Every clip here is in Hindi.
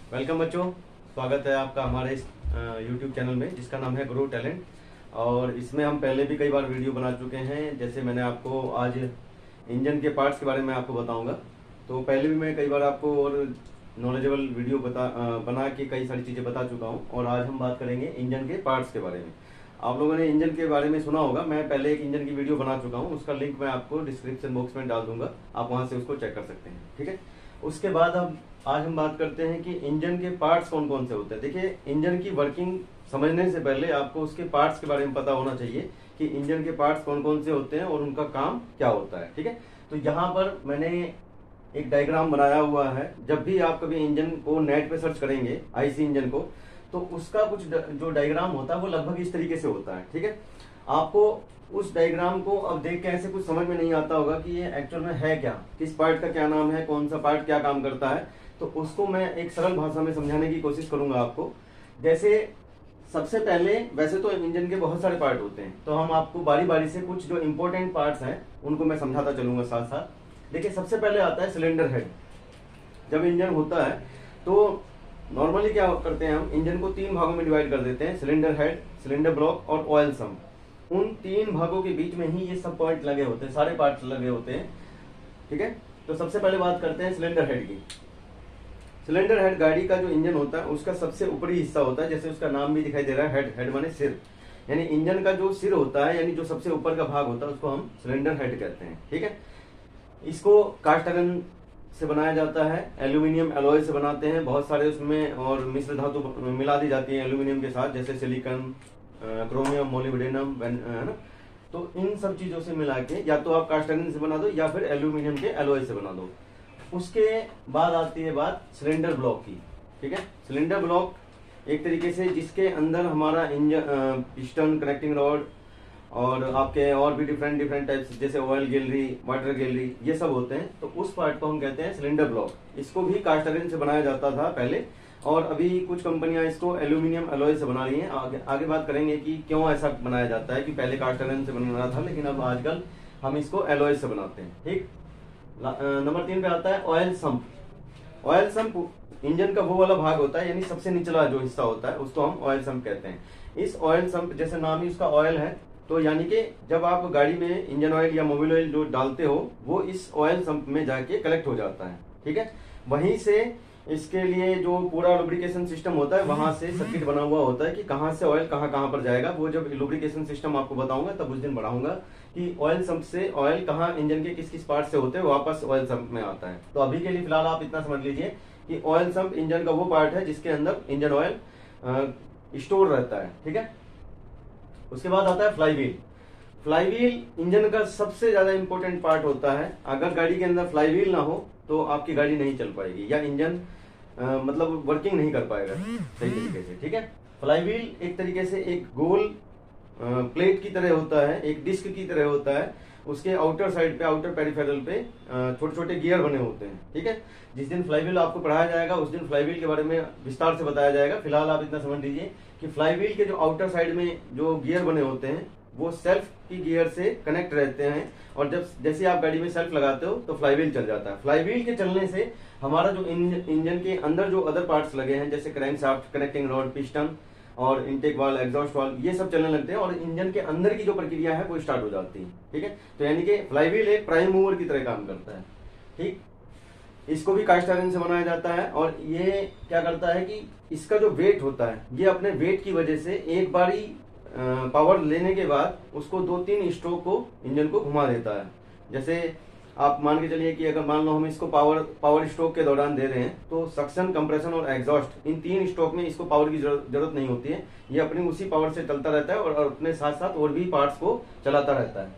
वेलकम बच्चों, स्वागत है आपका हमारे इस यूट्यूब चैनल में जिसका नाम है ग्रो टैलेंट। और इसमें हम पहले भी कई बार वीडियो बना चुके हैं। जैसे मैंने आपको आज इंजन के पार्ट्स के बारे में आपको बताऊंगा। तो पहले भी मैं कई बार आपको और नॉलेजेबल वीडियो बना के कई सारी चीज़ें बता चुका हूं। और आज हम बात करेंगे इंजन के पार्ट्स के बारे में। आप लोगों ने इंजन के बारे में सुना होगा, मैं पहले एक इंजन की वीडियो बना चुका हूँ, उसका लिंक मैं आपको डिस्क्रिप्शन बॉक्स में डाल दूंगा, आप वहां से उसको चेक कर सकते हैं। ठीक है, उसके बाद अब आज हम बात करते हैं कि इंजन के पार्ट्स कौन कौन से होते हैं। देखिए, इंजन की वर्किंग समझने से पहले आपको उसके पार्ट्स के बारे में पता होना चाहिए कि इंजन के पार्ट्स कौन कौन से होते हैं और उनका काम क्या होता है। ठीक है, तो यहाँ पर मैंने एक डायग्राम बनाया हुआ है। जब भी आप कभी इंजन को नेट पे सर्च करेंगे, आईसी इंजन को, तो उसका कुछ जो डायग्राम होता है वो लगभग इस तरीके से होता है। ठीक है, आपको उस डायग्राम को अब देख के ऐसे कुछ समझ में नहीं आता होगा कि ये एक्चुअल में है क्या, किस पार्ट का क्या नाम है, कौन सा पार्ट क्या काम करता है। तो उसको मैं एक सरल भाषा में समझाने की कोशिश करूंगा आपको। जैसे सबसे पहले, वैसे तो इंजन के बहुत सारे पार्ट होते हैं, तो हम आपको बारी बारी से कुछ जो इंपॉर्टेंट पार्ट्स हैं उनको मैं समझाता चलूंगा साथ साथ। देखिए, सबसे पहले आता है सिलेंडर हेड। जब इंजन होता है तो नॉर्मली क्या करते हैं, हम इंजन को 3 भागों में डिवाइड कर देते हैं, सिलेंडर हेड, सिलेंडर ब्लॉक और ऑयल सम्प। उन 3 भागों के बीच में ही ये सब पॉइंट लगे होते हैं, सारे पार्ट्स लगे होते हैं। ठीक है, तो सबसे पहले बात करते हैं सिलेंडर हेड की। सिलेंडर हेड गाड़ी का जो इंजन होता है उसका सबसे ऊपरी हिस्सा होता है, जैसे उसका नाम भी दिखाई दे रहा है, हेड। हेड माने सिर, यानी इंजन का जो सिर होता है, यानी जो सबसे ऊपर का भाग होता है, उसको हम सिलेंडर हेड कहते हैं। ठीक है, इसको कास्ट आयरन से बनाया जाता है, एल्यूमिनियम एलॉय से बनाते हैं बहुत सारे उसमें, और मिश्र धातु मिला दी जाती है एल्यूमिनियम के साथ, जैसे सिलिकॉन, क्रोमियम, मोलिब्डेनम, है ना। तो इन सब चीजों से मिला के या तो आप कास्ट आयरन से बना दो या फिर एल्यूमिनियम के एलॉय से बना दो। उसके बाद आती है बात सिलेंडर ब्लॉक की। ठीक है, सिलेंडर ब्लॉक एक तरीके से जिसके अंदर हमारा इंजन, पिस्टन, कनेक्टिंग रॉड और आपके और भी डिफरेंट टाइप्स, जैसे ऑयल गैलरी, वाटर गैलरी, ये सब होते हैं। तो उस पार्ट को हम कहते हैं सिलेंडर ब्लॉक। इसको भी कास्ट आयरन से बनाया जाता था पहले, और अभी कुछ कंपनियां इसको एल्यूमिनियम एलॉय से बना रही हैं। आगे बात करेंगे कि क्यों ऐसा बनाया जाता है, कि पहले कास्ट आयरन से बन रहा था लेकिन अब आजकल हम इसको एलॉय से बनाते हैं। ठीक, नंबर 3 पे आता है oil sump. Oil sump engine का वो वाला भाग होता है, यानी सबसे निचला जो हिस्सा होता है, उसको हम ऑयल सम्प कहते हैं। इस ऑयल सम्प, जैसे नाम ही उसका ऑयल है, तो यानी कि जब आप गाड़ी में इंजन ऑयल या मोबिल ऑयल जो डालते हो वो इस ऑयल सम्प में जाके कलेक्ट हो जाता है। ठीक है, वहीं से इसके लिए जो पूरा लुब्रिकेशन सिस्टम होता है, वहां से सर्किट बना हुआ होता है कि कहां से ऑयल कहां पर जाएगा। वो जब लुब्रिकेशन सिस्टम आपको बताऊंगा तब उस दिन बढ़ाऊंगा कि ऑयल सम्प से ऑयल कहां, इंजन के किस किस पार्ट से होते हैं, वापस ऑयल सम्प में आता है। तो अभी के लिए फिलहाल आप इतना समझ लीजिए कि ऑयल सम्प इंजन का वो पार्ट है जिसके अंदर इंजन ऑयल स्टोर रहता है। ठीक है, उसके बाद आता है फ्लाईव्हील। फ्लाईव्हील इंजन का सबसे ज्यादा इंपॉर्टेंट पार्ट होता है। अगर गाड़ी के अंदर फ्लाईव्हील ना हो तो आपकी गाड़ी नहीं चल पाएगी, या इंजन मतलब वर्किंग नहीं कर पाएगा सही तरीके से। ठीक है, फ्लाईव्हील एक तरीके से एक गोल प्लेट की तरह होता है, एक डिस्क की तरह होता है। उसके आउटर साइड पे, आउटर पेरिफेरल पे छोटे छोटे गियर बने होते हैं। ठीक है, जिस दिन फ्लाईव्हील आपको पढ़ाया जाएगा उस दिन फ्लाईव्हील के बारे में विस्तार से बताया जाएगा। फिलहाल आप इतना समझ लीजिए कि फ्लाईव्हील के जो आउटर साइड में जो गियर बने होते हैं वो सेल्फ की गियर से कनेक्ट रहते हैं, और जब जैसे आप गाड़ी में सेल्फ लगाते हो तो फ्लाईव्हील चल जाता है। फ्लाईव्हील के चलने से हमारा जो इंजन के अंदर जो अदर पार्ट्स लगे हैं, जैसे क्रैंकशाफ्ट, कनेक्टिंग रॉड, पिस्टन और इनटेक वाल्व, एग्जॉस्ट वाल्व, ये सब चलने लगते हैं और इंजन के अंदर की जो प्रक्रिया है वो स्टार्ट हो जाती है। ठीक है, तो यानी कि फ्लाईव्हील एक प्राइम मूवर की तरह काम करता है। ठीक, इसको भी कास्ट आयरन से बनाया जाता है, और ये क्या करता है कि इसका जो वेट होता है, ये अपने वेट की वजह से एक बारी पावर लेने के बाद उसको 2-3 स्ट्रोक को इंजन को घुमा देता है। जैसे आप मान के चलिए कि अगर मान लो हम इसको पावर स्ट्रोक के दौरान दे रहे हैं, तो सक्शन, कंप्रेशन और एग्जॉस्ट, इन 3 स्ट्रोक में इसको पावर की जरूरत नहीं होती है। ये अपनी उसी पावर से चलता रहता है और अपने साथ साथ और भी पार्ट्स को चलाता रहता है।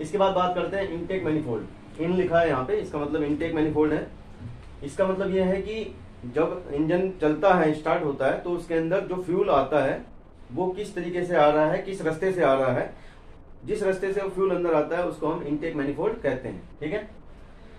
इसके बाद बात करते हैं इनटेक मैनिफोल्ड। इन लिखा है यहाँ पे, इसका मतलब इनटेक मैनिफोल्ड है। इसका मतलब यह है कि जब इंजन चलता है, स्टार्ट होता है, तो उसके अंदर जो फ्यूल आता है वो किस तरीके से आ रहा है, किस रास्ते से आ रहा है। जिस रास्ते से फ्यूल अंदर आता है उसको हम इनटेक मैनिफोल्ड कहते हैं। ठीक है,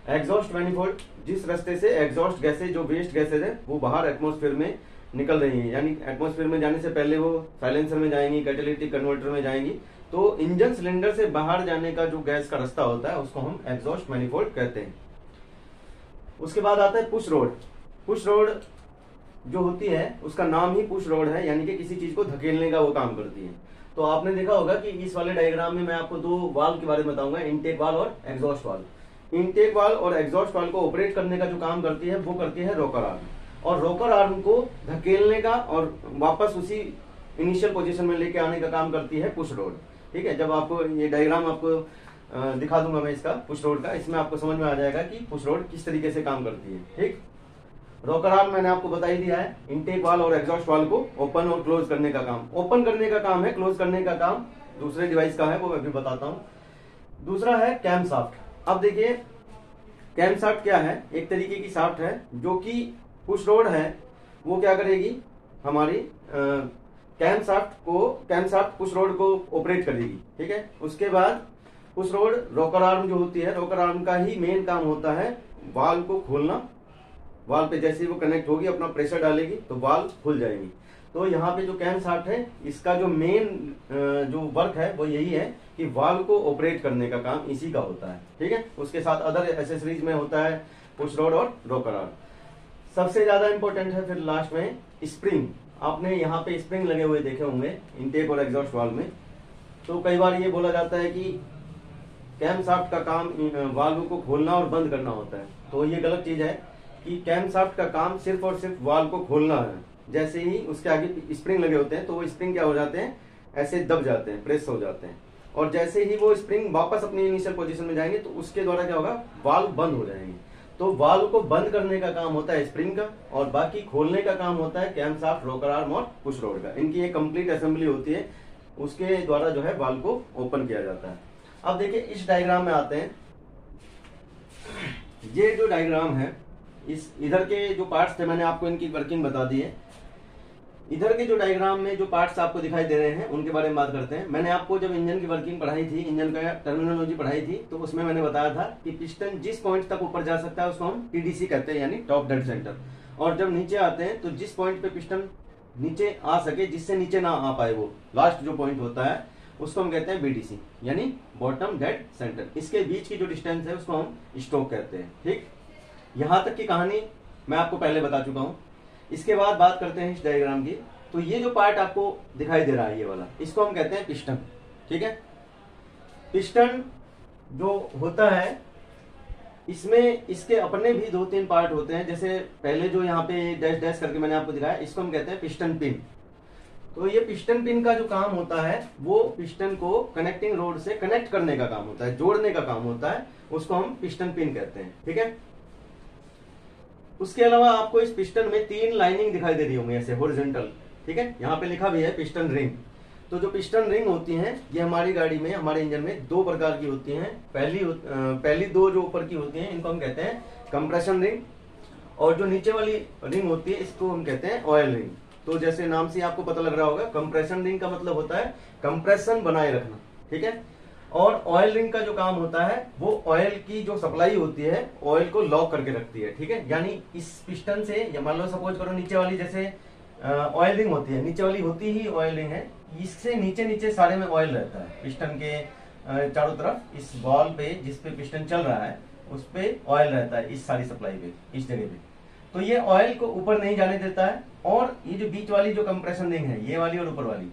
एग्जॉस्ट मैनिफोल्ड, जिस रास्ते से एग्जॉस्ट गैसें, जो वेस्ट गैसेज है, वो बाहर एटमॉस्फेयर में निकल रही है, यानी एटमॉस्फेयर में जाने से पहले वो साइलेंसर में जाएंगी, कैटालिटिक कन्वर्टर में जाएंगी। तो इंजन सिलेंडर से बाहर जाने का जो गैस का रास्ता होता है उसको हम एग्जॉस्ट मैनिफोल्ड कहते हैं। उसके बाद आता है पुश रोड। पुश रोड जो होती है उसका नाम ही पुश रॉड है, यानी कि किसी चीज को धकेलने का वो काम करती है। तो आपने देखा होगा कि इस वाले डायग्राम में मैं आपको दो वाल्व के बारे में बताऊंगा, इनटेक वाल्व और एग्जॉस्ट वाल्व। इनटेक वाल्व और एग्जॉस्ट वाल्व को ऑपरेट करने का जो काम करती है वो करती है रोकर आर्म, और रोकर आर्म को धकेलने का और वापस उसी इनिशियल पोजीशन में लेके आने का काम करती है पुश रॉड। ठीक है, जब आपको ये डायग्राम आपको दिखा दूंगा मैं इसका पुश रॉड का, इसमें आपको समझ में आ जाएगा कि पुश रॉड किस तरीके से काम करती है। ठीक, रोकर आर्म मैंने आपको बता ही दिया है, इनटेक वाल्व और एग्जॉस्ट वाल्व को ओपन और क्लोज करने का काम, ओपन करने का काम है, क्लोज करने का काम दूसरे डिवाइस का है, वो मैं भी बताता हूं। दूसरा है कैम शाफ्ट। अब देखिए कैम शाफ्ट क्या है, एक तरीके की शाफ्ट है जो कि पुश रॉड है वो क्या करेगी, हमारी कैम शाफ्ट पुश रॉड को ऑपरेट करेगी। ठीक है, उसके बाद पुश रॉड रोकर आर्म जो होती है, रोकर आर्म का ही मेन काम होता है वाल्व को खोलना। वाल्व पे जैसे ही वो कनेक्ट होगी अपना प्रेशर डालेगी तो वाल्व खुल जाएगी। तो यहाँ पे जो कैम शाफ्ट है इसका जो मेन जो वर्क है वो यही है कि वाल्व को ऑपरेट करने का काम इसी का होता है। ठीक है, उसके साथ अदर एसेसरीज में होता है पुश रॉड और रोकर आर्म। सबसे ज्यादा इंपॉर्टेंट है फिर लास्ट में स्प्रिंग। आपने यहाँ पे स्प्रिंग लगे हुए देखे होंगे इनटेक और एग्जॉस्ट वाल्व में। तो कई बार ये बोला जाता है कि कैम शाफ्ट का काम वाल्व को खोलना और बंद करना होता है, तो ये गलत चीज है कि कैम शाफ्ट का काम सिर्फ और सिर्फ वाल्व को खोलना है। जैसे ही उसके आगे स्प्रिंग लगे होते हैं तो वो स्प्रिंग क्या हो जाते हैं, ऐसे दब जाते हैं, प्रेस हो जाते हैं, और जैसे ही वो स्प्रिंग वापस अपनी इनिशियल पोजीशन में जाएंगे तो उसके द्वारा क्या होगा, वाल्व बंद हो जाएंगे। तो वाल्व को बंद करने का काम होता है स्प्रिंग का, और बाकी खोलने का काम होता है कैम शाफ्ट, रोकर आर्म और पुश रॉड का। इनकी एक कंप्लीट असेंबली होती है, उसके द्वारा जो है वाल्व को ओपन किया जाता है। अब देखिए इस डायग्राम में आते हैं। ये जो डायग्राम है, इस इधर के जो पार्ट्स थे मैंने आपको इनकी वर्किंग बता दी है। इधर के जो डायग्राम में जो पार्ट्स आपको दिखाई दे रहे हैं उनके बारे में बात करते हैं। मैंने आपको जब इंजन की वर्किंग पढ़ाई थी, इंजन का टर्मिनोलॉजी पढ़ाई थी, तो उसमें मैंने बताया था कि पिस्टन जिस पॉइंट तक ऊपर जा सकता है उसको हम टीडीसी कहते हैं, यानी टॉप डेड सेंटर। और जब नीचे आते हैं तो जिस पॉइंट पे पिस्टन नीचे आ सके, जिससे नीचे ना आ पाए, वो लास्ट जो पॉइंट होता है उसको हम कहते हैं बीडीसी, यानी बॉटम डेड सेंटर। इसके बीच की जो डिस्टेंस है उसको हम स्ट्रोक कहते हैं। ठीक, यहां तक की कहानी मैं आपको पहले बता चुका हूं। इसके बाद बात करते हैं इस डायग्राम की। तो ये जो पार्ट आपको दिखाई दे रहा है ये वाला, इसको हम कहते हैं पिस्टन। ठीक है, पिस्टन जो होता है इसमें इसके अपने भी 2-3 पार्ट होते हैं। जैसे पहले जो यहाँ पे डैश डैश करके मैंने आपको दिखाया, इसको हम कहते हैं पिस्टन पिन। तो ये पिस्टन पिन का जो काम होता है वो पिस्टन को कनेक्टिंग रोड से कनेक्ट करने का काम होता है, जोड़ने का काम होता है, उसको हम पिस्टन पिन कहते हैं। ठीक है, उसके अलावा आपको इस पिस्टन में 3 लाइनिंग दिखाई दे रही होंगी ऐसे हॉरिजॉन्टल। ठीक है, यहाँ पे लिखा भी है पिस्टन रिंग। तो जो पिस्टन रिंग होती हैं ये हमारी गाड़ी में, हमारे इंजन में 2 प्रकार की होती हैं। पहली 2 जो ऊपर की होती हैं इनको हम कहते हैं कंप्रेशन रिंग, और जो नीचे वाली रिंग होती है इसको हम कहते हैं ऑयल रिंग। तो जैसे नाम से आपको पता लग रहा होगा, कंप्रेशन रिंग का मतलब होता है कंप्रेशन बनाए रखना। ठीक है, और ऑयल रिंग का जो काम होता है वो ऑयल की जो सप्लाई होती है ऑयल को लॉक करके रखती है। ठीक है, यानी इस पिस्टन से, या मान लो सपोज करो नीचे वाली जैसे ऑयल रिंग होती है, नीचे वाली होती ही ऑयल रिंग है, इससे नीचे नीचे सारे में ऑयल रहता है पिस्टन के चारों तरफ। इस बॉल पे जिस पे पिस्टन चल रहा है उस पे ऑयल रहता है, इस सारी सप्लाई पे, इस जगह पे। तो ये ऑयल को ऊपर नहीं जाने देता है। और ये जो बीच वाली जो कंप्रेशन रिंग है, ये वाली और ऊपर वाली,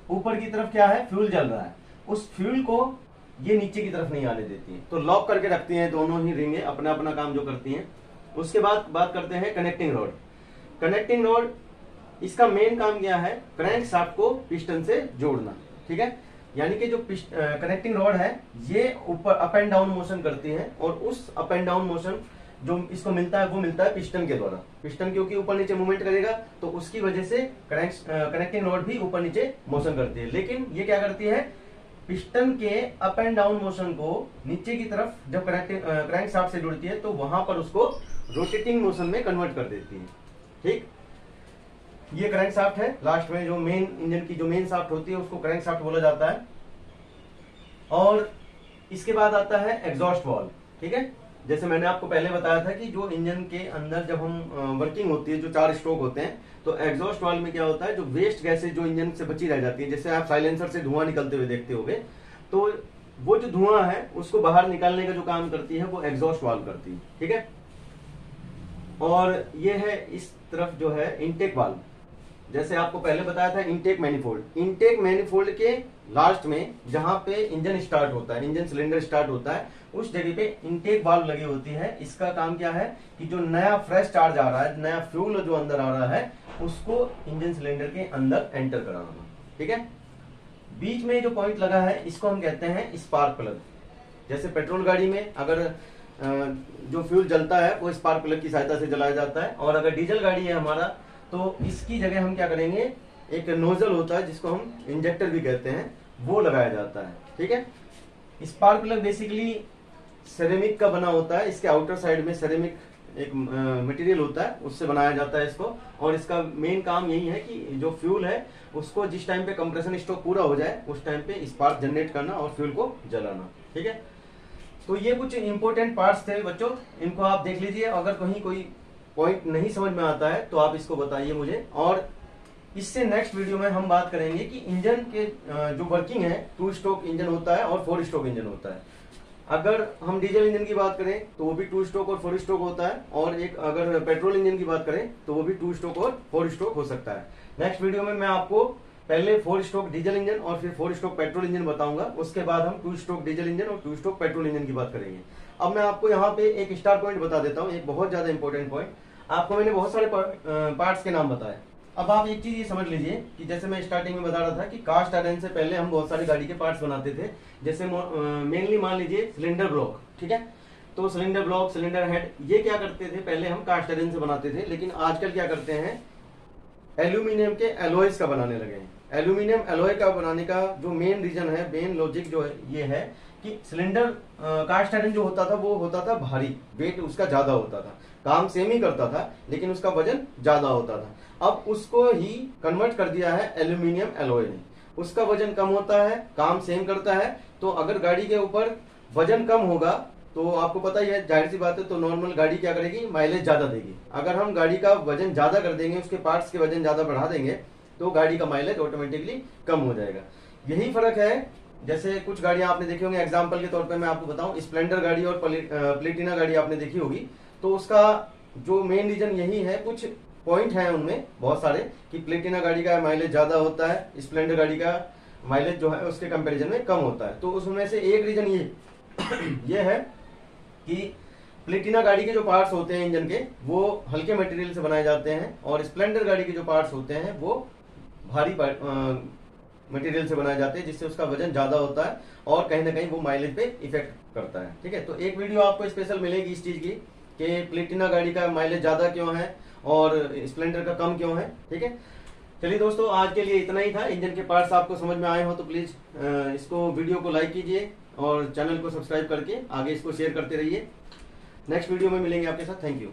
ऊपर की तरफ क्या है, फ्यूल जल रहा है, उस फ्यूल को ये नीचे की तरफ नहीं आने देती है, तो लॉक करके रखती हैं दोनों ही रिंगें, अपना अपना काम जो करती हैं। उसके बाद बात करते हैं कनेक्टिंग रोड। कनेक्टिंग रोड, इसका मेन काम क्या है, क्रैंक शाफ्ट को पिस्टन से जोड़ना। ठीक है, यानी कि जो कनेक्टिंग रॉड है ये ऊपर अप एंड डाउन मोशन करती है, और उस अप एंड डाउन मोशन जो इसको मिलता है वो मिलता है पिस्टन के द्वारा। पिस्टन क्योंकि ऊपर नीचे मूवमेंट करेगा तो उसकी वजह से कनेक्टिंग रॉड भी ऊपर नीचे मोशन करती है। लेकिन ये क्या करती है, पिस्टन के अप एंड डाउन मोशन को नीचे की तरफ जब क्रैंक शाफ्ट से जुड़ती है तो वहां पर उसको रोटेटिंग मोशन में कन्वर्ट कर देती है। ठीक, ये क्रैंक शाफ्ट है। लास्ट में जो मेन इंजन की जो मेन शाफ्ट होती है उसको क्रैंक शाफ्ट बोला जाता है। और इसके बाद आता है एग्जॉस्ट वाल्व। ठीक है, जैसे मैंने आपको पहले बताया था कि जो इंजन के अंदर जब हम वर्किंग होती है, जो 4 स्ट्रोक होते हैं, तो एग्जॉस्ट वाल्व में क्या होता है, जो वेस्ट गैसेज जो इंजन से बची रह जाती है, जैसे आप साइलेंसर से धुआं निकलते हुए देखते होंगे, तो वो जो धुआं है उसको बाहर निकालने का जो काम करती है वो एग्जॉस्ट वाल्व करती है। ठीक है, और ये है इस तरफ जो है इनटेक वाल्व। जैसे आपको पहले बताया था इनटेक मैनिफोल्ड, इनटेक मैनिफोल्ड के लास्ट में जहां पे इंजन स्टार्ट होता है, इंजन सिलेंडर स्टार्ट होता है, उस जगह पे इनटेक वाल्व लगी होती है। इसका काम क्या है कि जो नया फ्रेश चार्ज आ रहा है, नया फ्यूल जो अंदर आ रहा है, उसको इंजन सिलेंडर के अंदर एंटर कराना। ठीक है, बीच में जो पॉइंट लगा है इसको हम कहते हैं स्पार्क प्लग। जैसे पेट्रोल गाड़ी में अगर जो फ्यूल जलता है वो स्पार्क प्लग की सहायता से जलाया जाता है, और अगर डीजल गाड़ी है हमारा तो इसकी जगह हम क्या करेंगे, एक नोजल होता है जिसको हम इंजेक्टर भी कहते हैं, वो लगाया जाता है। ठीक है, स्पार्क प्लग बेसिकली सेरेमिक का बना होता है, इसके आउटर साइड में सेरेमिक एक मटेरियल होता है, उससे बनाया जाता है इसको। और इसका मेन काम यही है कि जो फ्यूल है उसको जिस टाइम पे कंप्रेशन स्ट्रोक पूरा हो जाए उस टाइम पे स्पार्क जनरेट करना और फ्यूल को जलाना। ठीक है, तो ये कुछ इंपॉर्टेंट पार्ट्स थे बच्चों, इनको आप देख लीजिए। अगर कहीं कोई पॉइंट नहीं समझ में आता है तो आप इसको बताइए मुझे, और इससे नेक्स्ट वीडियो में हम बात करेंगे कि इंजन के जो वर्किंग है, 2 स्ट्रोक इंजन होता है और 4 स्ट्रोक इंजन होता है। अगर हम डीजल इंजन की बात करें तो वो भी 2 स्ट्रोक और 4 स्ट्रोक होता है, और एक अगर पेट्रोल इंजन की बात करें तो वो भी 2 स्ट्रोक और 4 स्ट्रोक हो सकता है। नेक्स्ट वीडियो में मैं आपको पहले 4 स्ट्रोक डीजल इंजन और फिर 4 स्ट्रोक पेट्रोल इंजन बताऊंगा, उसके बाद हम 2 स्ट्रोक डीजल इंजन और 2 स्ट्रोक पेट्रोल इंजन की बात करेंगे। अब मैं आपको यहाँ पे एक स्टार पॉइंट बता देता हूँ, एक बहुत ज्यादा इंपॉर्टेंट पॉइंट। आपको मैंने बहुत सारे पार्ट्स के नाम बताए। अब आप एक चीज ये समझ लीजिए कि जैसे मैं स्टार्टिंग में बता रहा था कि कास्ट आयरन से पहले हम बहुत सारी गाड़ी के पार्ट्स बनाते थे। जैसे मेनली मान लीजिए सिलेंडर ब्लॉक, ठीक है, तो सिलेंडर ब्लॉक, सिलेंडर हेड, ये क्या करते थे, पहले हम कास्ट आयरन से बनाते थे, लेकिन आजकल क्या करते हैं, एल्यूमिनियम के एलॉयज का बनाने लगे हैं। एल्यूमिनियम एलॉय का बनाने का जो मेन रीजन है, मेन लॉजिक जो है ये है कि सिलेंडर कास्ट आयरन जो होता था वो होता था भारी, वेट उसका ज्यादा होता था, काम सेम ही करता था लेकिन उसका वजन ज्यादा होता था। अब उसको ही कन्वर्ट कर दिया है एल्यूमिनियम एलॉय ने, उसका वजन कम होता है, काम सेम करता है। तो अगर गाड़ी के ऊपर वजन कम होगा तो आपको पता ही है, जाहिर सी बात है, तो नॉर्मल गाड़ी क्या करेगी, माइलेज ज्यादा देगी। अगर हम गाड़ी का वजन ज्यादा कर देंगे, उसके पार्ट्स के वजन ज्यादा बढ़ा देंगे, तो गाड़ी का माइलेज ऑटोमेटिकली कम हो जाएगा। यही फर्क है। जैसे कुछ गाड़ियां आपने देखी होंगी, एग्जांपल के तौर पे मैं आपको बताऊं, स्प्लेंडर गाड़ी और प्लेटिना गाड़ी आपने देखी होगी, तो उसका जो मेन रीजन यही है, कुछ पॉइंट है उनमें बहुत सारे, कि प्लेटिना गाड़ी का माइलेज ज्यादा होता है, स्प्लेंडर गाड़ी का माइलेज जो है उसके कंपैरिजन में कम होता है। तो उसमें से एक रीजन ये है कि प्लेटिना गाड़ी के जो पार्ट्स होते हैं इंजन के, वो हल्के मटेरियल से बनाए जाते हैं, और स्प्लेंडर गाड़ी के जो पार्ट्स होते हैं वो भारी मटेरियल से बनाए जाते हैं, जिससे उसका वजन ज्यादा होता है और कहीं ना कहीं वो माइलेज पे इफेक्ट करता है। ठीक है, तो एक वीडियो आपको स्पेशल मिलेगी इस चीज की कि प्लेटिना गाड़ी का माइलेज ज्यादा क्यों है और स्प्लेंडर का कम क्यों है। ठीक है, चलिए दोस्तों, आज के लिए इतना ही था। इंजन के पार्ट्स आपको समझ में आए हो तो प्लीज इसको वीडियो को लाइक कीजिए और चैनल को सब्सक्राइब करके आगे इसको शेयर करते रहिए। नेक्स्ट वीडियो में मिलेंगे आपके साथ। Thank you.